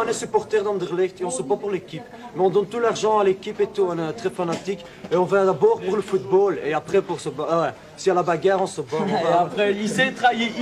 est supporter d'Anderlecht et on se bat pour l'équipe. Mais on donne tout l'argent à l'équipe et tout, on est très fanatique. Et on va d'abord pour le football et après pour se battre. Ouais, s'il y a la bagarre, on se bat. Et après, il s'est trahi,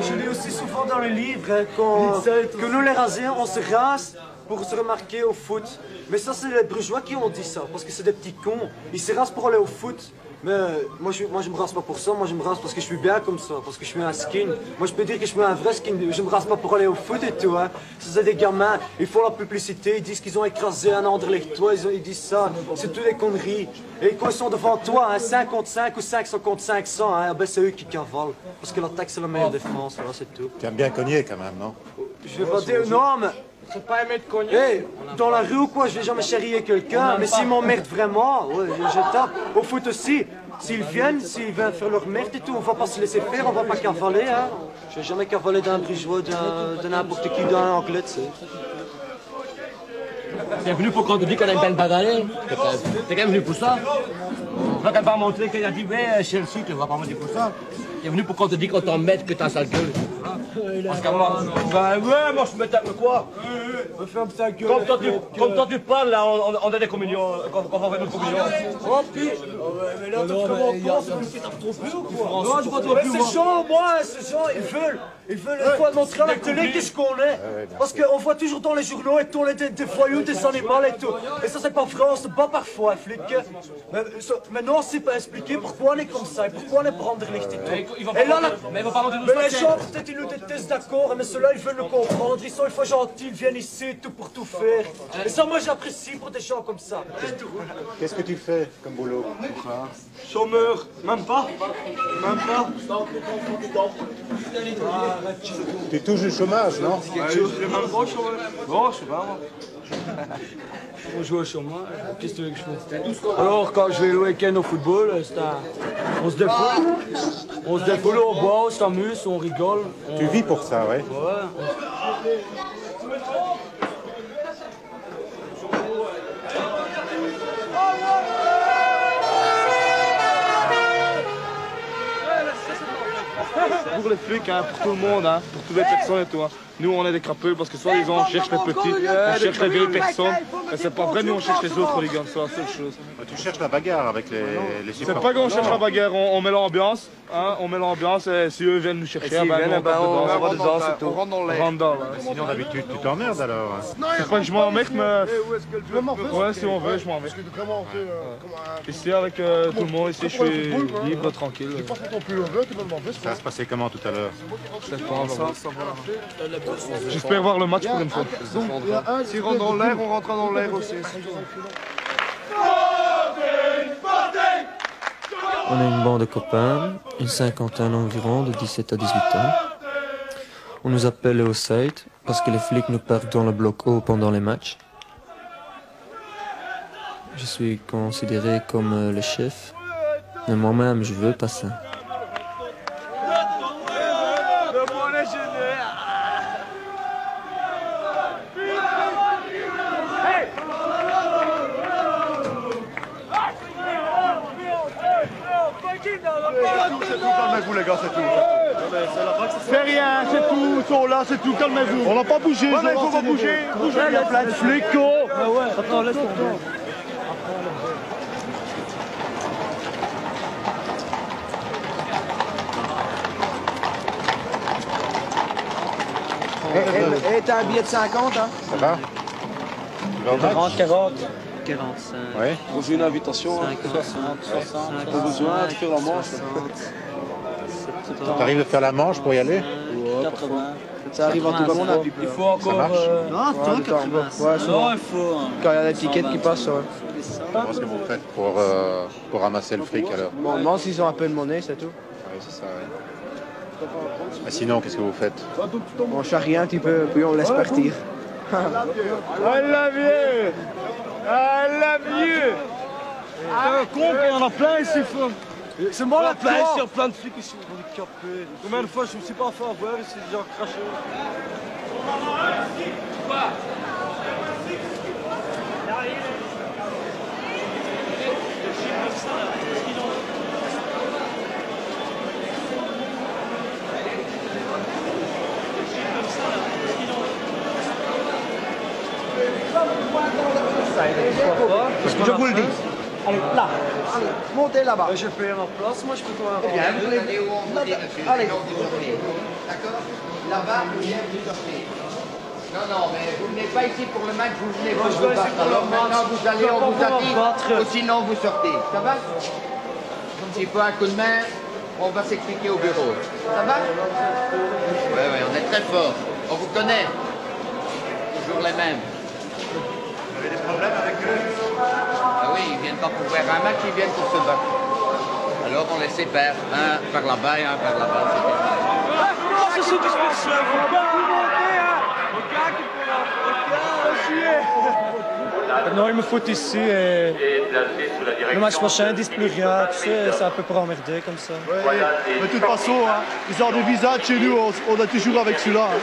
Je lis aussi souvent dans les livres que nous les Rasiens, on se rase pour se remarquer au foot. Mais ça, c'est les bourgeois qui ont dit ça, parce que c'est des petits cons. Ils se rasent pour aller au foot. Mais moi je me rase pas pour ça, moi je me rase parce que je suis bien comme ça, parce que je suis un skin. Moi je peux dire que je suis un vrai skin, je me rase pas pour aller au foot et tout. Hein. C'est des gamins, ils font la publicité, ils disent qu'ils ont écrasé un Anderlechtois, ils disent ça, c'est toutes des conneries. Et quand ils sont devant toi, hein, 5 contre 5 ou 500 contre 500, hein, ben c'est eux qui cavalent. Parce que l'attaque c'est la meilleure défense, voilà, c'est tout. Tu aimes bien cogner quand même, non? Je vais pas dire, non mais... C'est pas aimé de cogner. Hey, dans la rue ou quoi, je vais jamais charrier quelqu'un, mais s'ils m'emmerdent vraiment, ouais, je tape. Au foot aussi, s'ils viennent faire leur merde et tout, on va pas se laisser faire, on va pas cavaler, hein. Je vais jamais cavaler d'un bourgeois, de n'importe qui, d'un anglais, tu sais. T'es venu pour qu'on te dise qu'on a une belle bagarre. T'es quand même venu pour ça. On va quand même pas montrer qu'il a dit, ouais, Chelsea, tu vas pas montrer pour ça. T'es venu pour qu'on te dise qu'on t'en mette, que t'as sale gueule. Parce que moi, ben ouais, moi je me tape quoi. Comme toi tu parles, là, on a des communions, qu'on va faire notre communion. Oh pire. Mais là, t'es vraiment con, c'est une petite trop plus ou quoi? Non, je vois trop plus. Ces gens, moi, ces gens, ils veulent une fois montrer à la télé qu'est-ce qu'on est. Parce qu'on voit toujours dans les journaux et tout, on est des voyous, des animaux et tout. Et ça, c'est pas vrai, on se bat parfois, flic. Mais non, c'est pas expliqué pourquoi on est comme ça et pourquoi on est pour Anderlecht et tout. Et là, mais ils vont pas montrer mais les gens, peut-être, ils nous détestent, d'accord, mais ceux-là, ils veulent le comprendre. Ils sont une fois gentils, ils viennent ici, tout pour tout faire. Et ça, moi, j'apprécie pour des gens comme ça. Qu'est-ce que tu fais comme boulot? Chômeur, même pas. Même pas. Tu touches le chômage, non? Je même pas au chômage. Bon, je sais pas, moi. On joue au chômage, qu'est-ce que tu veux que je fasse? Alors quand je vais le week-end au football, on se défoule. On se défoule, on boit, on s'amuse, on rigole. Tu vis pour ça, ouais? Ouais. Pour les flics, hein, pour tout le monde, hein, pour toutes les personnes et tout. Hein. Nous, on est des crapeux parce que soi-disant, on cherche les petits, on cherche les vieilles personnes. Mais c'est pas vrai, nous, on cherche les autres, les gars, c'est la seule chose. Tu cherches la bagarre avec les C'est supporters. pas qu'on cherche la bagarre, on met l'ambiance, hein, on met l'ambiance et si eux viennent nous chercher, on rentre dedans, c'est tout. On rentre dedans, là. Sinon, d'habitude, tu t'emmerdes alors. C'est pas que je m'emmerde, mais... Ouais, si on veut, je m'en vais. Ici, avec tout le monde, ici, je suis libre, tranquille. Ça va se passer comment tout à l'heure? J'espère voir le match pour une fois. S'ils rentrent dans l'air, on rentre dans l'air aussi. On est une bande de copains, une cinquantaine environ, de 17 à 18 ans. On nous appelle les Oside parce que les flics nous parquent dans le bloc haut pendant les matchs. Je suis considéré comme le chef, mais moi-même je veux pas ça. Calmez-vous les gars, c'est tout. C'est rien, c'est tout, ils sont là, c'est tout, calmez-vous. On n'a pas bougé, il faut pas bouger. Il y a plein de flics. Ah ouais, attends, laisse tomber. Hey, t'as un billet de 50, hein? Ça va? Tu vas au match? 40. 45, Ouais. On joue une invitation. 50, 60, Pas besoin de faire la manche. 70, T'arrives de faire la manche pour y aller? 80. Ça arrive en tout cas, mon avis. Il faut encore... marche Non, toi, Ouais, 80. Non, il faut... Quand il y a l'étiquette qui passe, ouais. Comment est-ce que vous faites pour ramasser le fric alors? Bon, on demande s'ils ont un peu de monnaie, c'est tout. Oui, c'est ça, ouais. Ah, sinon, qu'est-ce que vous faites? On charrie un petit peu, puis on laisse partir. I love you! I love you! Ah, con, il y en a plein ici, faut. C'est moi la plein place. ici, plein de flics ici, handicapés. Combien de fois je me suis pas fait avoir ici, déjà craché. Je vous le dis. Allez, là. Montez là-bas. Je paye ma place, moi je peux pas avoir. Bien, vous allez où on vous dit, monsieur, sinon vous sortez. D'accord? Là-bas, vous sortez. Non, mais vous venez pas ici pour le match, vous venez pour vous battre. Alors maintenant, vous allez, on vous a dit, ou sinon vous sortez. Ça va? S'il faut un coup de main, on va s'expliquer au bureau. Ça va? Oui, on est très fort. On vous connaît. Toujours les mêmes. Vous avez des problèmes avec eux? Ah oui, ils viennent pas pour voir un match, ils viennent pour se battre. Alors on les sépare, un par là-bas et un par là-bas. C'est ce qui se passe là, faut pas monter, hein. Non, il me faut ici et le match prochain, ils disent plus rien, tu sais, c'est un peu pour emmerder comme ça. Ouais, mais de toute façon, hein, ils ont des visas chez nous, on a toujours avec celui-là. Hein.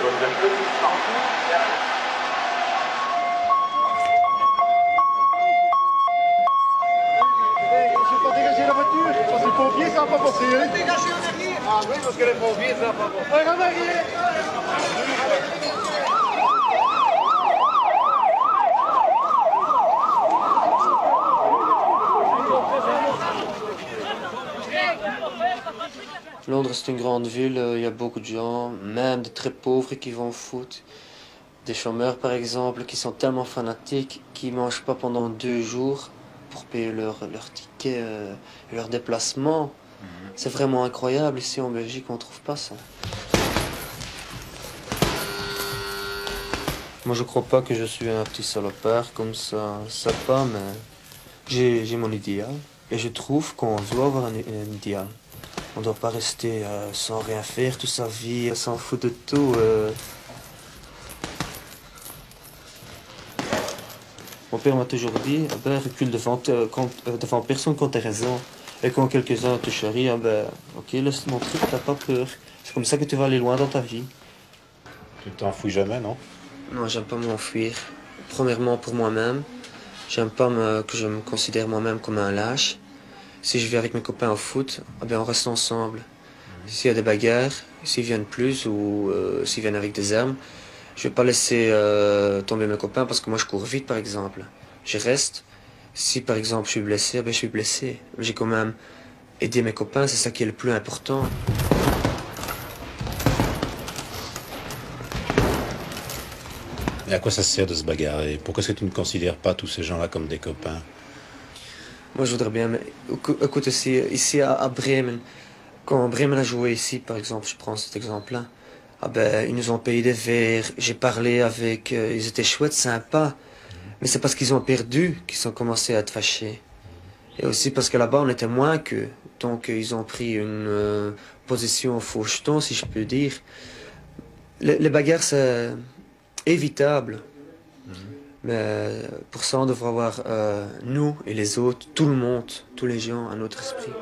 Dégager la voiture, parce que les pompiers, ça va pas passer. Dégagez en arrière. Ah oui, parce que les pompiers, ça va pas passer. En arrière. Londres, c'est une grande ville, il y a beaucoup de gens, même des très pauvres qui vont au foot. Des chômeurs, par exemple, qui sont tellement fanatiques qu'ils ne mangent pas pendant 2 jours pour payer leur ticket, leur déplacement. C'est vraiment incroyable. Ici, en Belgique, on ne trouve pas ça. Moi, je ne crois pas que je suis un petit salopard comme ça, sympa, mais j'ai mon idéal. Et je trouve qu'on doit avoir un idéal. On ne doit pas rester sans rien faire toute sa vie, s'en foutre de tout. Mon père m'a toujours dit, ah ben, recule devant personne quand tu as raison. Et quand quelques-uns te charrient, ah ben, ok, laisse mon truc, t'as pas peur. C'est comme ça que tu vas aller loin dans ta vie. Tu t'enfouis jamais, non? Non, j'aime pas m'enfuir. Premièrement, pour moi-même. J'aime pas que je me considère moi-même comme un lâche. Si je vais avec mes copains au foot, eh bien on reste ensemble. S'il y a des bagarres, s'ils viennent plus ou s'ils viennent avec des armes, je vais pas laisser tomber mes copains parce que moi je cours vite par exemple. Je reste. Si par exemple je suis blessé, eh bien, je suis blessé. J'ai quand même aidé mes copains, c'est ça qui est le plus important. Et à quoi ça sert de se bagarrer? Pourquoi est-ce que tu ne considères pas tous ces gens-là comme des copains? Moi, je voudrais bien, mais écoute aussi, ici à Bremen, quand Bremen a joué ici, par exemple, je prends cet exemple-là, ah ben, ils nous ont payé des verres, j'ai parlé avec, ils étaient chouettes, sympas, mais c'est parce qu'ils ont perdu qu'ils ont commencé à être fâchés. Et aussi parce que là-bas, on était moins qu'eux, donc ils ont pris une position faux jeton, si je peux dire. Les bagarres, c'est évitable. Mais pour ça, on devrait avoir, nous et les autres, tout le monde, tous les gens, à notre esprit.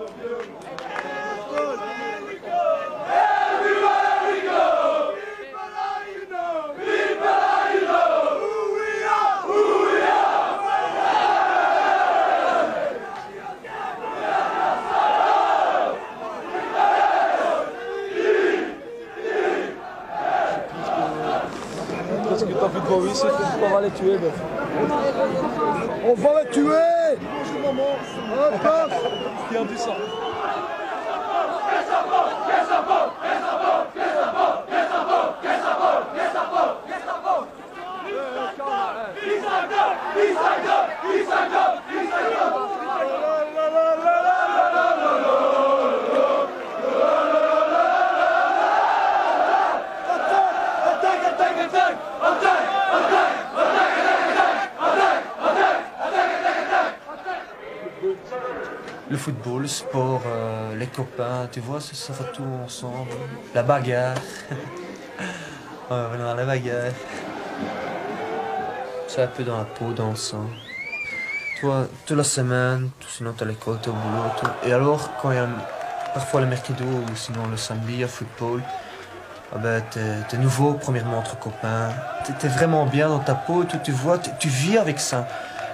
Qu'est-ce que t'as fait de bon ici? On va les tuer, meuf. On va les tuer! Bonjour maman! Il y a du sang. Le football, le sport, les copains, tu vois, ça va tout ensemble. La bagarre. Voilà, la bagarre. C'est un peu dans la peau, dans le sang. Toi, toute la semaine, sinon t'as l'école, t'es au boulot, tout. Et alors, quand il y a parfois le mercredi ou sinon le samedi, il y a football, ah ben, t'es nouveau, premièrement, entre copains. T'es vraiment bien dans ta peau, tu vois, tu vis avec ça.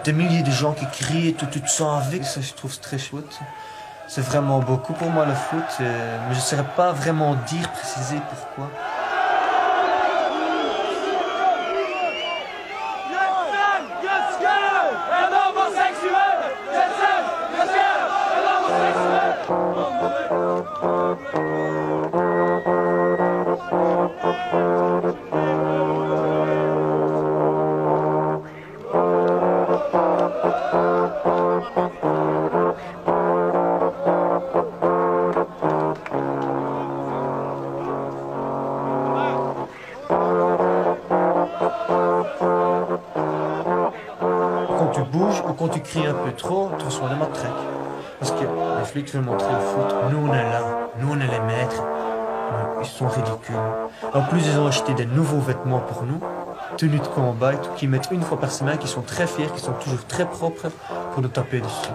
Des milliers de gens qui crient, tu te sens avec, ça je trouve très chouette. C'est vraiment beaucoup pour moi le foot, mais je ne saurais pas vraiment dire, préciser pourquoi. quand tu bouges ou quand tu cries un peu trop, tu reçois des matraques. Parce que les flics veulent montrer au foot, nous on est là, nous on est les maîtres. Ils sont ridicules. En plus, ils ont acheté des nouveaux vêtements pour nous, tenues de combat et tout, qui mettent une fois par semaine, qui sont très fiers, qui sont toujours très propres pour nous taper dessus.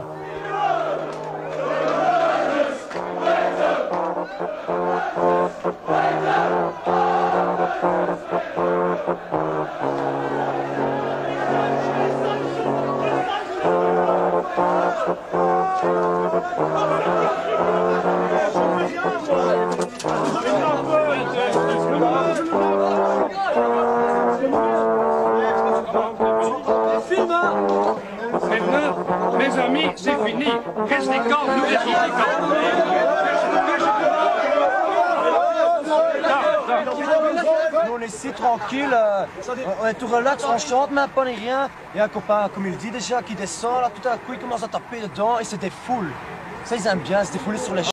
Maintenant, mes amis, c'est fini. Restez calmes, nous les Nous on est ici tranquille, on est tout relax, on chante même pas ni rien. Il y a un copain, comme il dit déjà, qui descend, là tout à coup il commence à taper dedans et c'est des foules. Ça ils aiment bien, se défouler sur les